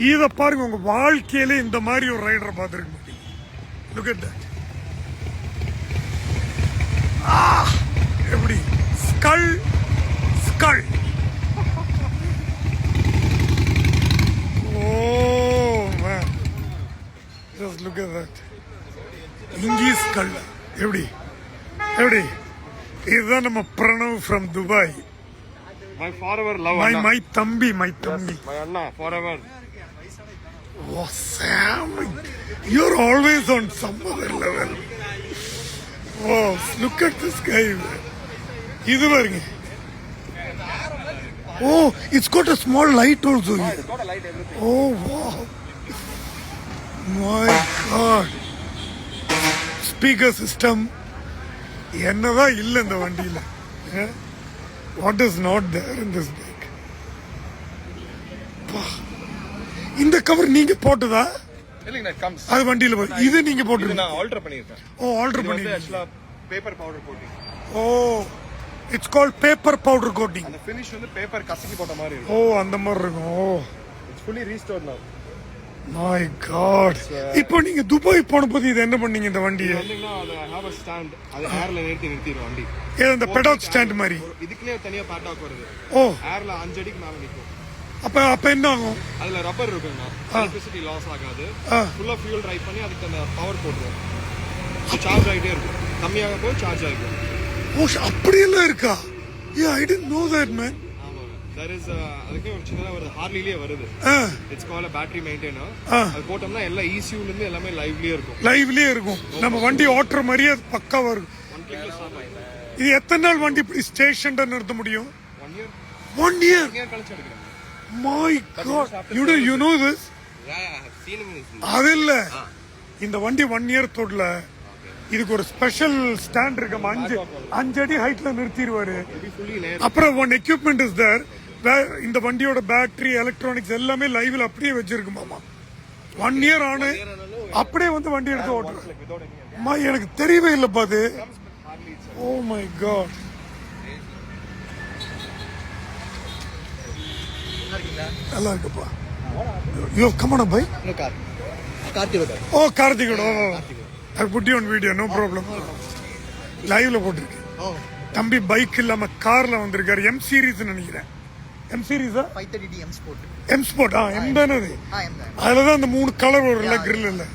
இத பாருங்க, உங்க வாழ்க்கையில இந்த மாதிரி ஒரு ரைடரை பார்த்துருக்க மாட்டீங்க. Look at that. எப்படி skull skull. Oh man, just look at that. இங்கி ஸ்கல். எப்படி எப்படி இதுதான் நம்ம Pranav from Dubai. My forever love. My தம்பி, my Anna forever. Oh Sam, you're always on some other level. Oh, look at this guy. இது பாருங்க. Oh, it's got a small light also. It's got a light everything. Oh wow. My God. Speaker system. என்னதான் இல்ல இந்த வண்டியில. What is not there in this bike? இந்த cover நீங்க போட்டதா? இல்லங்க, it comes. அது வண்டியில போய் இது நீங்க இது போட்டுருக்கீங்க. நான் ஆல்டர் பண்ணிருக்கேன். ஓ, ஆல்டர் இது பண்ணி. actually paper powder coating. Oh, it's called paper powder coating. அந்த finish வந்து பேப்பர் கசக்கி போட்ட மாதிரி ஓ, இருக்கும். அந்த மாதிரி இருக்கும். Oh, It's fully restored now. My god. இப்போ நீங்க துபாய் போனபோது இது என்ன பண்ணீங்க இந்த வண்டியை? வந்தீங்கன்னா அது I have a stand. அது ஏர்ல நிறுத்திடுவோம் வண்டி. ஏ இந்த பெடாக் ஸ்டாண்ட் மாதிரி. இதுக்குனே தனியா பேடாக் வருது. ஓ, ஏர்ல 5 அடிக்கு மேல நிக்கும். அப்ப என்ன ஆகும்? அதுல ரப்பர் இருக்குங்க. எலக்ட்ரிசிட்டி லாஸ் ஆகாது. ஃபுல்லா ஃபியூல் ட்ரைவ் பண்ணி அதுக்கு அந்த பவர் போடுவோம். சார்ஜ் ஆகிட்டே இருக்கும். கம்மியாக போய் சார்ஜ் ஆகும். ஓ, அப்படியெல்லாம் இருக்கா? Yeah, I didn't know that, man. ஆமா. There is அதுக்கு ஒரு சின்னதா ஒரு ஹார்லிலே வருது. It's called a battery maintainer. அது போட்டோம்னா எல்லா ECU ல இருந்து எல்லாமே லைவ்லியே இருக்கும். லைவ்லியே இருக்கும். நம்ம வண்டி ஓட்டுற மாதிரியே பக்காவா இருக்கும். 1 கிலோ ஸ்டாப் ஆயிடும். இது எத்தனை நாள் வண்டி இப்படி ஸ்டேஷன்ல நிறுத்த முடியும்? 1 இயர். 1 year. 1 இயர் கழிச்சு எடுக்கிறேன். My God. You know this? Yeah, I have seen him. அது இல்ல, இந்த வண்டி 1 year தொடல. இதுக்கு ஒரு ஸ்பெஷல் ஸ்டாண்ட் இருக்கு. 5 அடி ஹைட்ல நிறுத்திடுவாரு. அப்புறம் ஒன் எக்யூப்மெண்ட் இஸ் தேர். இந்த வண்டியோட பேட்டரி, எலக்ட்ரானிக்ஸ் எல்லாமே லைவ்ல அப்படியே வச்சிருக்குமாமா. 1 year ஆன அப்படியே வந்து வண்டி எடுத்து ஓட்டுறேன். எனக்கு தெரியவே இல்லை பாது. Oh my god. நல்லா இருக்குப்பா. You come on bye. Oh, கார்த்திகோட. I put you on video, no problem. லைவ்ல போட்டுருக்கு. தம்பி பைக் இல்லாம கார்ல வந்திருக்காரு. M series நினைக்கிறேன். M series 530D M Sport. M Sport. M தானே அது. அதுலதான் அந்த 3 கலர் ஒரு கிரில் இல்ல.